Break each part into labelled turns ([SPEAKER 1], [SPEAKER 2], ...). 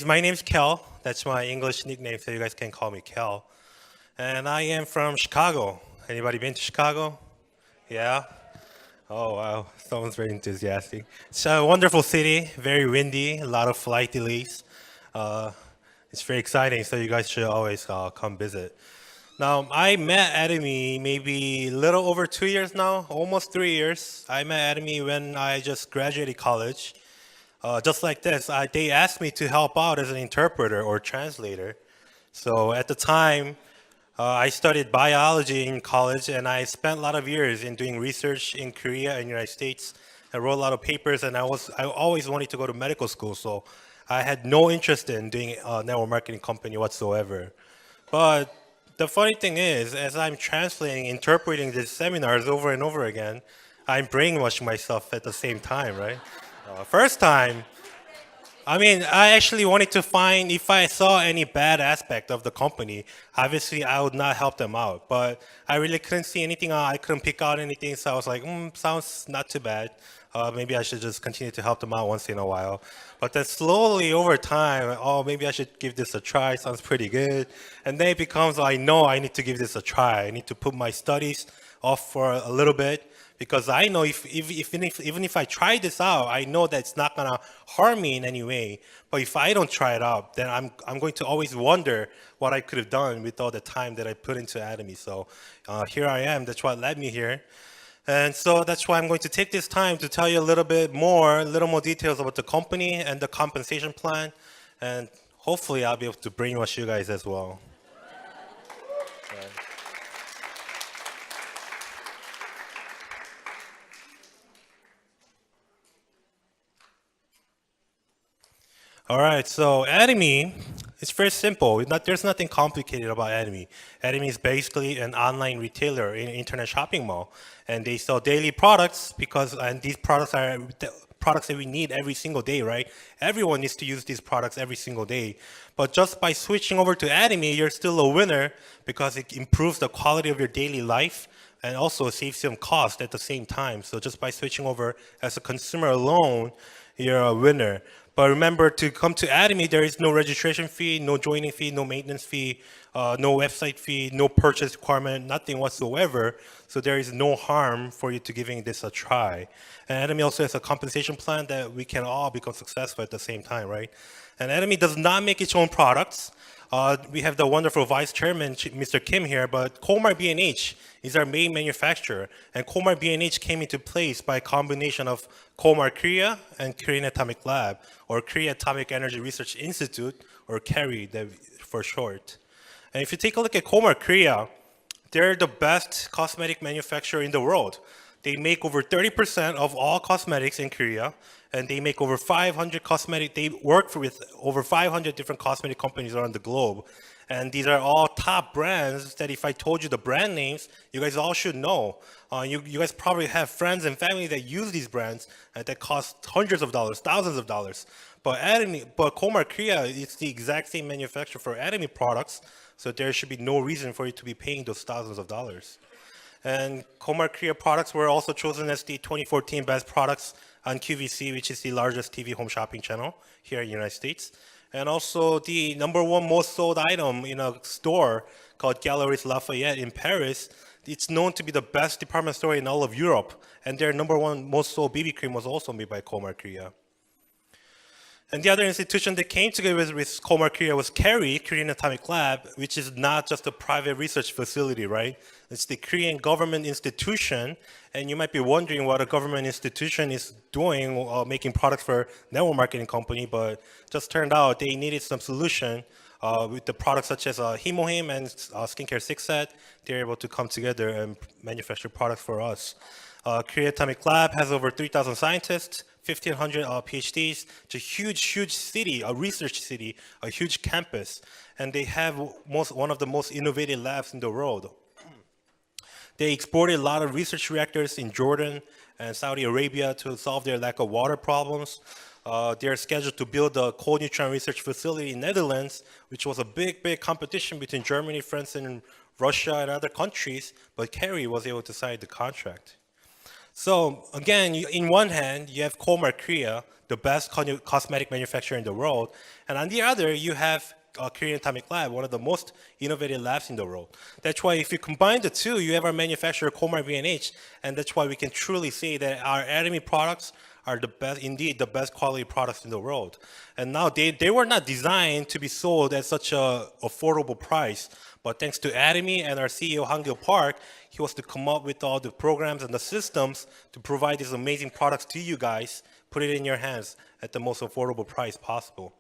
[SPEAKER 1] My name's Kel. That's my English nickname, so you guys can call me Kel. And I am from Chicago. Anybody been to Chicago? Yeah? Oh, wow. Someone's very enthusiastic. It's a wonderful city, very windy, a lot of flight delays. Uh, it's very exciting, so you guys should always come visit. Now, I met Atomy maybe a little over 2 years now, almost 3 years. I met Atomy when I just graduated college. Just like this, they asked me to help out as an interpreter or translator. So at the time, I studied biology in college, and I spent a lot of years in doing research in Korea and United States. I wrote a lot of papers, and I always wanted to go to medical school, so I had no interest in doing a network marketing company whatsoever. But the funny thing is, as I'm translating, interpreting these seminars over and over again, I'm brainwashing myself at the same time, right? First time, I mean, I actually wanted to find if I saw any bad aspect of the company. Obviously, I would not help them out, but I really couldn't see anything. I couldn't pick out anything, so I was like, sounds not too bad. Maybe I should just continue to help them out once in a while. But then slowly over time, oh, maybe I should give this a try. Sounds pretty good. And then it becomes, I know I need to give this a try. I need to put my studies off for a little bit because I know even if I try this out, I know that it's not gonna harm me in any way. But if I don't try it out, then I'm going to always wonder what I could have done with all the time that I put into Atomy. So here I am. That's what led me here. And so that's why I'm going to take this time to tell you a little more details about the company and the compensation plan. And hopefully I'll be able to brainwash you guys as well. All right, so Atomy, it's very simple. There's nothing complicated about Atomy. Atomy is basically an online retailer in internet shopping mall, and they sell daily products and these products are the products that we need every single day, right? Everyone needs to use these products every single day. But just by switching over to Atomy, you're still a winner because it improves the quality of your daily life and also saves some cost at the same time. So just by switching over as a consumer alone, you're a winner. But remember, to come to Atomy, there is no registration fee, no joining fee, no maintenance fee, no website fee, no purchase requirement, nothing whatsoever. So there is no harm for you to giving this a try. And Atomy also has a compensation plan that we can all become successful at the same time, right? And Atomy does not make its own products. We have the wonderful vice chairman, Mr. Kim here, but Colmar B&H is our main manufacturer. And Colmar B&H came into place by a combination of Colmar Korea and Korean Atomic Lab, or Korea Atomic Energy Research Institute, or KERI for short. And if you take a look at Colmar Korea, they're the best cosmetic manufacturer in the world. They make over 30% of all cosmetics in Korea, and they make over 500 they work with over 500 different cosmetic companies around the globe. And these are all top brands that if I told you the brand names, you guys all should know. You guys probably have friends and family that use these brands that cost hundreds of dollars, thousands of dollars. But Colmar Korea, it's the exact same manufacturer for Atomy products, so there should be no reason for you to be paying those thousands of dollars. And Colmar Korea products were also chosen as the 2014 best products on QVC, which is the largest TV home shopping channel here in the United States. And also the #1 most sold item in a store called Galeries Lafayette in Paris. It's known to be the best department store in all of Europe. And their #1 most sold BB cream was also made by Colmar Korea. And the other institution that came together with Colmar Korea was KERI, Korean Atomic Lab, which is not just a private research facility, right? It's the Korean government institution. And you might be wondering what a government institution is doing, making products for network marketing company, but just turned out they needed some solution with the products such as Himohim and Skincare 6 Set. They're able to come together and manufacture products for us. Korea Atomic Lab has over 3,000 scientists, 1,500 PhDs. It's a huge city, a research city, a huge campus, and they have one of the most innovative labs in the world. They exported a lot of research reactors in Jordan and Saudi Arabia to solve their lack of water problems. They're scheduled to build a cold neutron research facility in Netherlands, which was a big competition between Germany, France, and Russia and other countries, but KERI was able to sign the contract. So again, in one hand, you have Colmar Korea, the best cosmetic manufacturer in the world, and on the other, you have Korean Atomic Lab, one of the most innovative labs in the world. That's why if you combine the two, you have our manufacturer Colmar B&H, and that's why we can truly say that our Atomy products are the best, indeed the best quality products in the world. And now they were not designed to be sold at such a affordable price, but thanks to Atomy and our CEO Hangil Park, he was to come up with all the programs and the systems to provide these amazing products to you guys, put it in your hands at the most affordable price possible.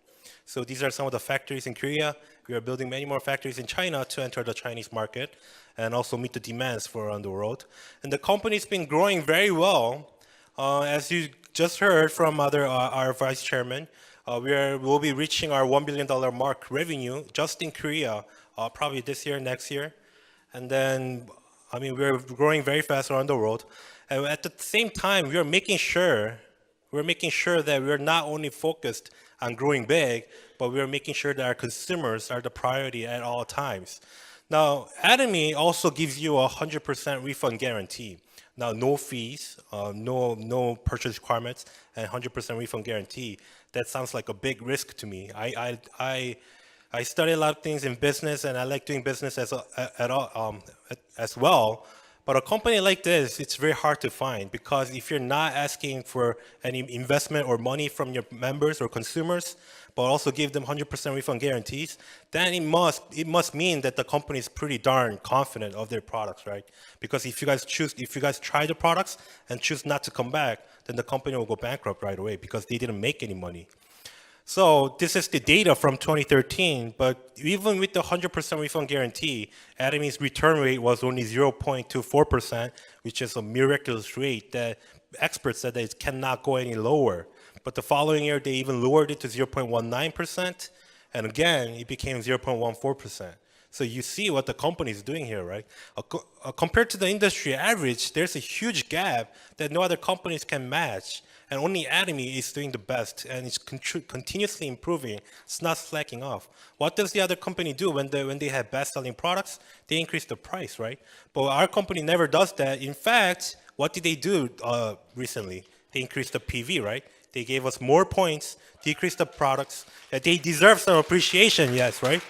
[SPEAKER 1] So these are some of the factories in Korea. We are building many more factories in China to enter the Chinese market and also meet the demands for around the world. And the company's been growing very well. As you just heard from our vice chairman, we'll be reaching our $1 billion mark revenue just in Korea, probably this year, next year. And then, I mean, we're growing very fast around the world. And at the same time, we're making sure that we're not only focused on growing big, but we're making sure that our consumers are the priority at all times. Now, Atomy also gives you a 100% refund guarantee. Now, no fees, no purchase requirements, and 100% refund guarantee. That sounds like a big risk to me. I study a lot of things in business, and I like doing business as well. But a company like this, it's very hard to find because if you're not asking for any investment or money from your members or consumers, but also give them 100% refund guarantees, then it must mean that the company is pretty darn confident of their products, right? Because if you guys try the products and choose not to come back, then the company will go bankrupt right away because they didn't make any money. So this is the data from 2013, but even with the 100% refund guarantee, Atomy's return rate was only 0.24%, which is a miraculous rate that experts said that it cannot go any lower. But the following year, they even lowered it to 0.19%, and again, it became 0.14%. So you see what the company is doing here, right? Compared to the industry average, there's a huge gap that no other companies can match. And only Atomy is doing the best, and it's continuously improving. It's not slacking off. What does the other company do when they have best-selling products? They increase the price, right? But our company never does that. In fact, what did they do recently? They increased the PV, right? They gave us more points, decreased the products. They deserve some appreciation, yes, right?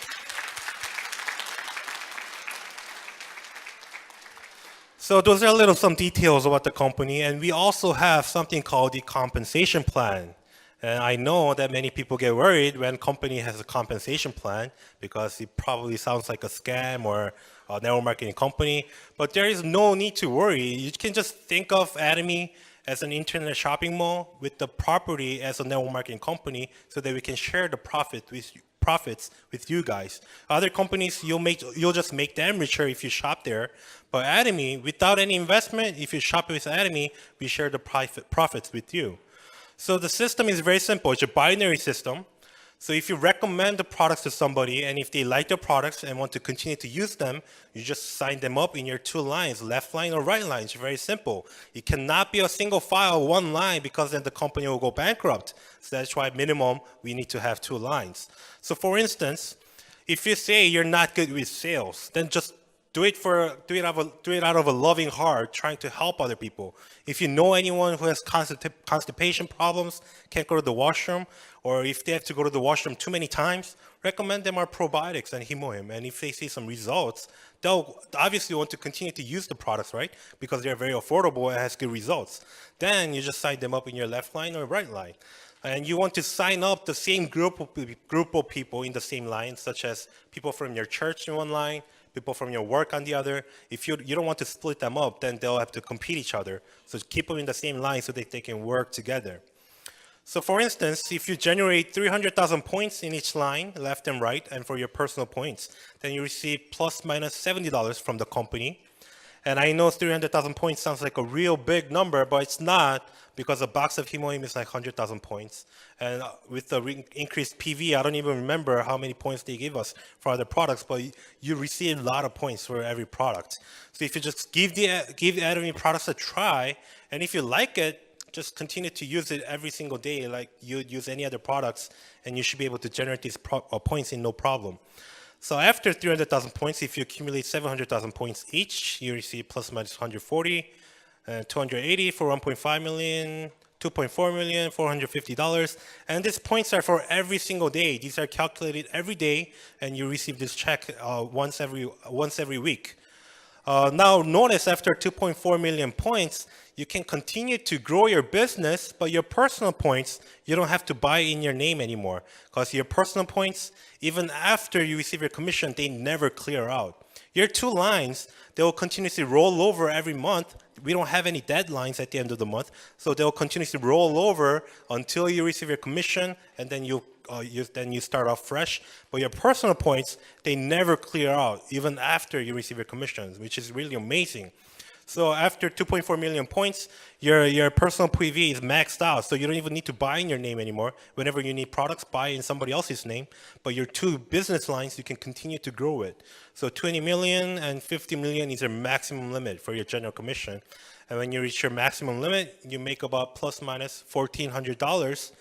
[SPEAKER 1] So those are some details about the company, and we also have something called the compensation plan. And I know that many people get worried when company has a compensation plan because it probably sounds like a scam or a network marketing company. But there is no need to worry. You can just think of Atomy as an internet shopping mall with the property as a network marketing company so that we can share the profits with you guys. Other companies, you'll just make them richer if you shop there. But Atomy, without any investment, if you shop with Atomy, we share the profits with you. So the system is very simple. It's a binary system. So if you recommend the products to somebody, and if they like the products and want to continue to use them, you just sign them up in your two lines, left line or right line. It's very simple. It cannot be a single file, one line, because then the company will go bankrupt. So that's why minimum, we need to have two lines. So for instance, if you say you're not good with sales, then just do it out of a loving heart, trying to help other people. If you know anyone who has constipation problems, can't go to the washroom, or if they have to go to the washroom too many times, recommend them our probiotics and Himoim. And if they see some results, they'll obviously want to continue to use the products, right? Because they're very affordable and has good results. Then you just sign them up in your left line or right line. And you want to sign up the same group of people in the same line, such as people from your church in one line, people from your work on the other. If you don't want to split them up, then they'll have to compete each other. So keep them in the same line so that they can work together. So for instance, if you generate 300,000 points in each line, left and right, and for your personal points, then you receive plus minus $70 from the company. And I know 300,000 points sounds like a real big number, but it's not, because a box of Himoim is like 100,000 points. And with the increased PV, I don't even remember how many points they give us for other products, but you receive a lot of points for every product. So if you just give Atomy products a try, and if you like it, just continue to use it every single day like you'd use any other products, and you should be able to generate these points in no problem. So after 300,000 points, if you accumulate 700,000 points each, you receive plus minus 140. and 280 for 1.5 million, 2.4 million, $450. And these points are for every single day. These are calculated every day, and you receive this check once every week. Now notice after 2.4 million points, you can continue to grow your business, but your personal points, you don't have to buy in your name anymore, because your personal points, even after you receive your commission, they never clear out. Your two lines, they will continuously roll over every month. We don't have any deadlines at the end of the month, so they'll continuously roll over until you receive your commission, and then you start off fresh. But your personal points, they never clear out, even after you receive your commissions, which is really amazing. So after 2.4 million points, your personal PV is maxed out, so you don't even need to buy in your name anymore. Whenever you need products, buy in somebody else's name. But your two business lines, you can continue to grow it. So 20 million and 50 million is your maximum limit for your general commission. And when you reach your maximum limit, you make about plus minus $1,400.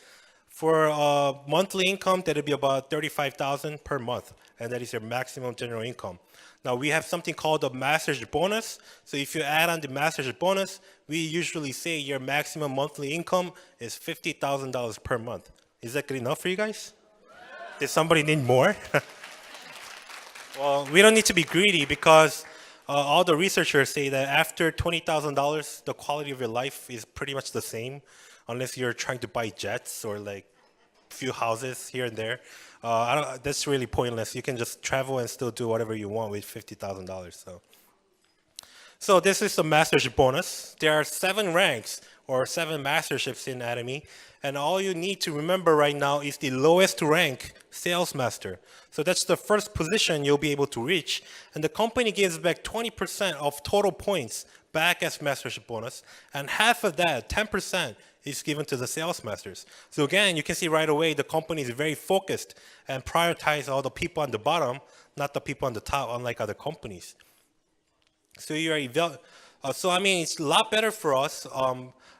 [SPEAKER 1] For monthly income, that'll be about $35,000 per month, and that is your maximum general income. Now we have something called the master's bonus. So if you add on the master's bonus, we usually say your maximum monthly income is $50,000 per month. Is that good enough for you guys? Did somebody need more? Well, we don't need to be greedy, because all the researchers say that after $20,000, the quality of your life is pretty much the same, unless you're trying to buy jets or like few houses here and there. That's really pointless. You can just travel and still do whatever you want with $50,000. So this is the master's bonus. There are 7 ranks or 7 masterships in Atomy, and all you need to remember right now is the lowest rank, sales master. So that's the first position you'll be able to reach, and the company gives back 20% of total points back as mastership bonus, and half of that, 10%, is given to the sales masters. So again, you can see right away the company is very focused and prioritize all the people on the bottom, not the people on the top, unlike other companies. So so I mean, it's a lot better for us.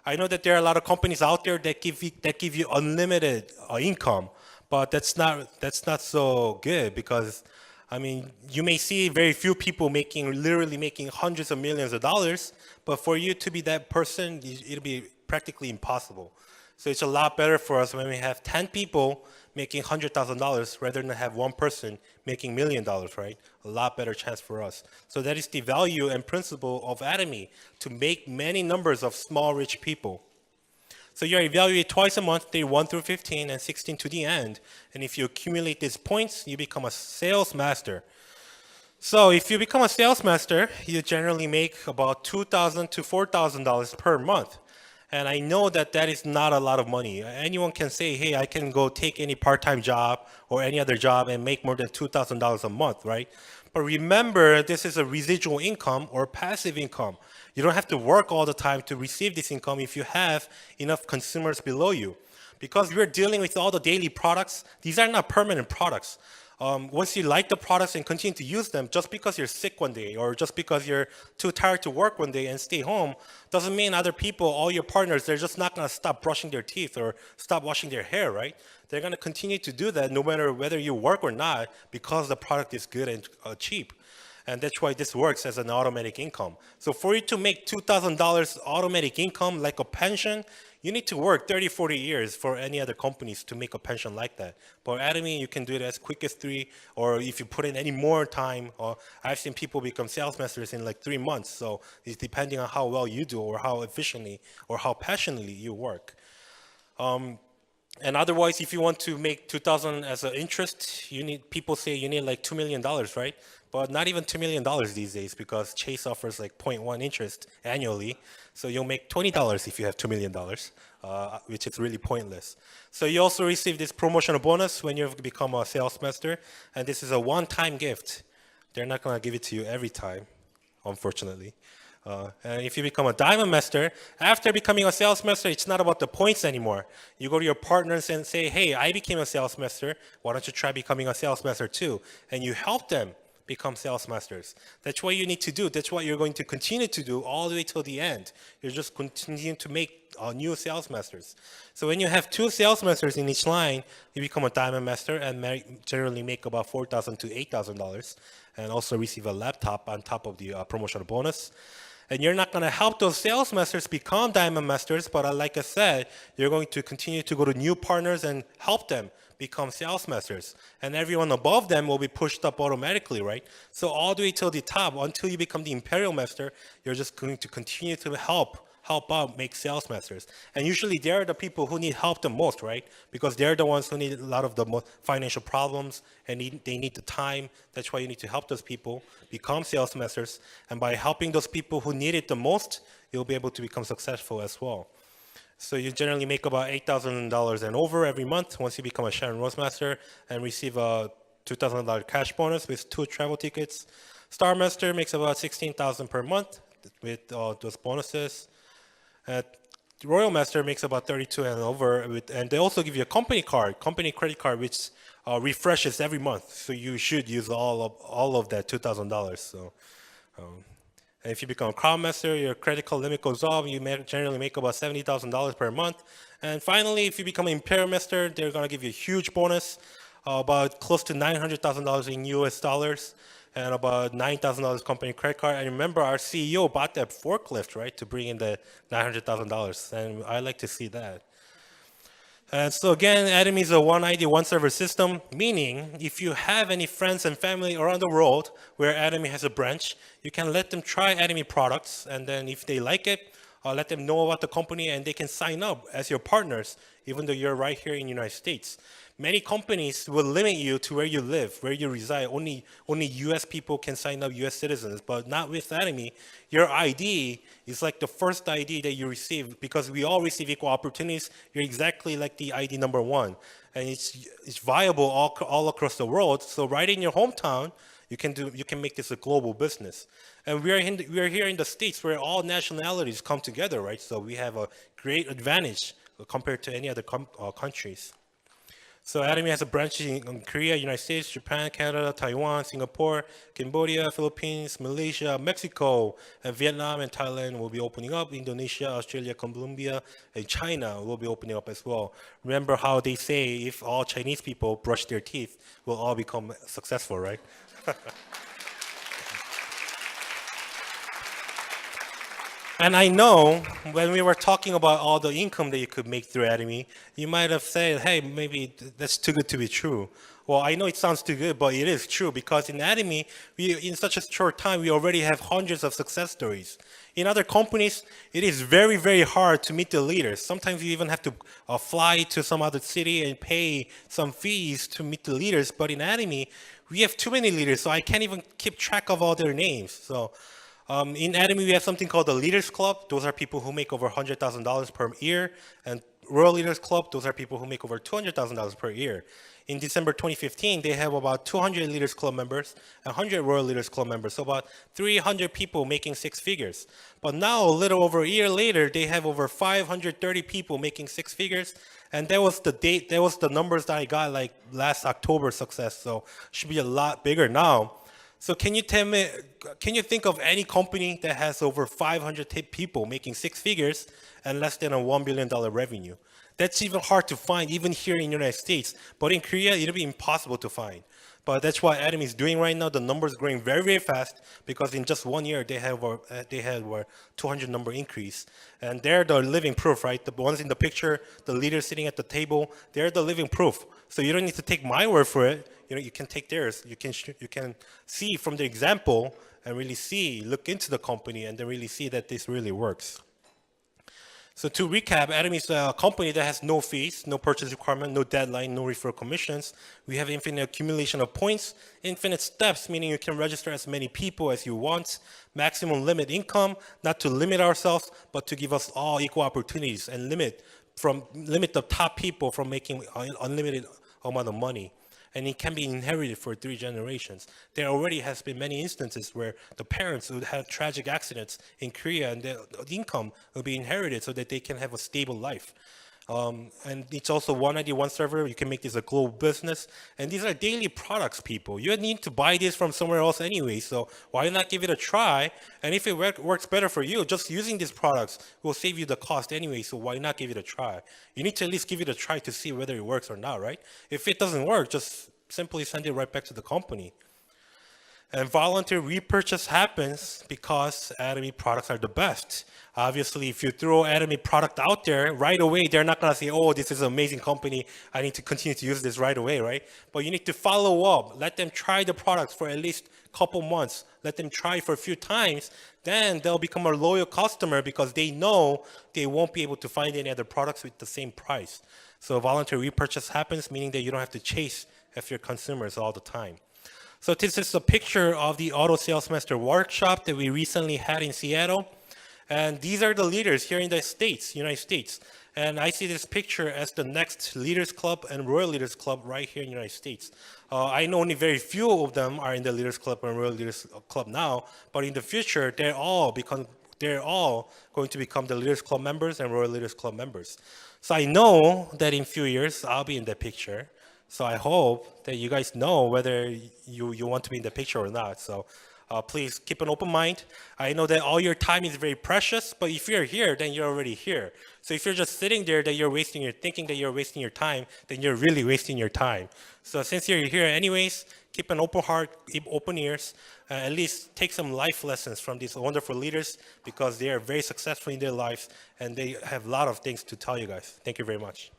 [SPEAKER 1] I know that there are a lot of companies out there that give you unlimited income, but that's not so good, because I mean, you may see very few people literally making hundreds of millions of dollars, but for you to be that person, it'll be practically impossible. So it's a lot better for us when we have 10 people making $100,000 rather than have one person making $1 million, right? A lot better chance for us. So that is the value and principle of Atomy, to make many numbers of small rich people. So you're evaluated twice a month, day 1 through 15 and 16 to the end. And if you accumulate these points, you become a sales master. So if you become a sales master, you generally make about $2,000 to $4,000 per month. And I know that that is not a lot of money. Anyone can say, hey, I can go take any part-time job or any other job and make more than $2,000 a month, right? But remember, this is a residual income or passive income. You don't have to work all the time to receive this income if you have enough consumers below you. Because we're dealing with all the daily products, these are not permanent products. Once you like the products and continue to use them, just because you're sick one day or just because you're too tired to work one day and stay home, doesn't mean other people, all your partners, they're just not going to stop brushing their teeth or stop washing their hair, right? They're going to continue to do that no matter whether you work or not, because the product is good and cheap. And that's why this works as an automatic income. So for you to make $2,000 automatic income like a pension, you need to work 30, 40 years for any other companies to make a pension like that. But Atomy, you can do it as quick as 3, or if you put in any more time, I've seen people become sales masters in like 3 months. So it's depending on how well you do or how efficiently or how passionately you work. And otherwise, if you want to make 2,000 as an interest, people say you need like $2 million, right? But not even $2 million these days, because Chase offers like 0.1 interest annually. So you'll make $20 if you have $2 million, which is really pointless. So you also receive this promotional bonus when you've become a sales master. And this is a one-time gift. They're not going to give it to you every time, unfortunately. And if you become a diamond master, after becoming a sales master, it's not about the points anymore. You go to your partners and say, hey, I became a sales master. Why don't you try becoming a sales master too? And you help them become sales masters. That's what you need to do. That's what you're going to continue to do all the way till the end. You're just continuing to make new sales masters. So when you have 2 sales masters in each line, you become a diamond master and generally make about $4,000 to $8,000, and also receive a laptop on top of the promotional bonus. And you're not going to help those sales masters become diamond masters, but like I said, you're going to continue to go to new partners and help them become sales masters. And everyone above them will be pushed up automatically, right? So all the way till the top, until you become the imperial master, you're just going to continue to help out, make sales masters. And usually they're the people who need help the most, right? Because they're the ones who need a lot of the financial problems and they need the time. That's why you need to help those people become sales masters. And by helping those people who need it the most, you'll be able to become successful as well. So you generally make about $8,000 and over every month once you become a Sharon Rose Master and receive a $2,000 cash bonus with 2 travel tickets. Star Master makes about $16,000 per month with those bonuses. Royal Master makes about 32 and over, and they also give you a company credit card, which refreshes every month. So you should use all of that $2,000. So, and if you become a Crown Master, your credit card limit goes up. You generally make about $70,000 per month. And finally, if you become an Imperial Master, they're gonna give you a huge bonus, about close to $900,000 in US dollars. And about $9,000 company credit card. And remember, our CEO bought that forklift, right, to bring in the $900,000. And I like to see that. And so again, Atomy is a one ID, one server system, meaning if you have any friends and family around the world where Atomy has a branch, you can let them try Atomy products. And then if they like it, let them know about the company and they can sign up as your partners, even though you're right here in the United States. Many companies will limit you to where you live, where you reside. Only US people can sign up, US citizens, but not with Atomy. Your ID is like the first ID that you receive because we all receive equal opportunities. You're exactly like the ID number 1. And it's viable all across the world. So right in your hometown, you can make this a global business. And we are here in the States where all nationalities come together, right? So we have a great advantage compared to any other countries. So Atomy has a branch in Korea, United States, Japan, Canada, Taiwan, Singapore, Cambodia, Philippines, Malaysia, Mexico, and Vietnam and Thailand will be opening up. Indonesia, Australia, Colombia, and China will be opening up as well. Remember how they say if all Chinese people brush their teeth, we'll all become successful, right? And I know when we were talking about all the income that you could make through Atomy, you might have said, hey, maybe that's too good to be true. Well, I know it sounds too good, but it is true because in Atomy, in such a short time, we already have hundreds of success stories. In other companies, it is very, very hard to meet the leaders. Sometimes you even have to fly to some other city and pay some fees to meet the leaders. But in Atomy, we have too many leaders, so I can't even keep track of all their names. So in Atomy, we have something called the Leaders Club. Those are people who make over $100,000 per year. And Royal Leaders Club, those are people who make over $200,000 per year. In December 2015, they have about 200 Leaders Club members, 100 Royal Leaders Club members, so about 300 people making 6 figures. But now, a little over a year later, they have over 530 people making 6 figures. And that was the numbers that I got like last October success. So should be a lot bigger now. So can you think of any company that has over 500 people making 6 figures and less than a $1 billion revenue? That's even hard to find, even here in the United States. But in Korea, it'll be impossible to find. But that's what Atomy is doing right now. The numbers growing very, very fast because in just 1 year, they had a 200 number increase. And they're the living proof, right? The ones in the picture, the leaders sitting at the table, they're the living proof. So you don't need to take my word for it. You can take theirs. You can see from the example and really look into the company and then really see that this really works. So to recap, Atomy is a company that has no fees, no purchase requirement, no deadline, no referral commissions. We have infinite accumulation of points, infinite steps, meaning you can register as many people as you want, maximum limit income, not to limit ourselves, but to give us all equal opportunities and limit the top people from making unlimited amount of money. And it can be inherited for 3 generations. There already has been many instances where the parents would have tragic accidents in Korea and the income will be inherited so that they can have a stable life. And it's also one ID, one server. You can make this a global business. And these are daily products, people. You need to buy this from somewhere else anyway. So why not give it a try? And if it works better for you, just using these products will save you the cost anyway. So why not give it a try? You need to at least give it a try to see whether it works or not, right? If it doesn't work, just simply send it right back to the company. And voluntary repurchase happens because Atomy products are the best. Obviously, if you throw Atomy product out there right away, they're not gonna say, "Oh, this is an amazing company. I need to continue to use this right away," right? But you need to follow up. Let them try the products for at least a couple months. Let them try for a few times. Then they'll become a loyal customer because they know they won't be able to find any other products with the same price. So voluntary repurchase happens, meaning that you don't have to chase after your consumers all the time. So this is a picture of the Auto Sales Master workshop that we recently had in Seattle. And these are the leaders here in the States, United States. And I see this picture as the next Leaders Club and Royal Leaders Club right here in the United States. I know only very few of them are in the Leaders Club and Royal Leaders Club now, but in the future, they're all going to become the Leaders Club members and Royal Leaders Club members. So I know that in a few years, I'll be in that picture. So I hope that you guys know whether you want to be in the picture or not. So please keep an open mind. I know that all your time is very precious, but if you're here, then you're already here. So if you're just sitting there that you're thinking that you're wasting your time, then you're really wasting your time. So since you're here anyways, keep an open heart, keep open ears, at least take some life lessons from these wonderful leaders because they are very successful in their lives and they have a lot of things to tell you guys. Thank you very much.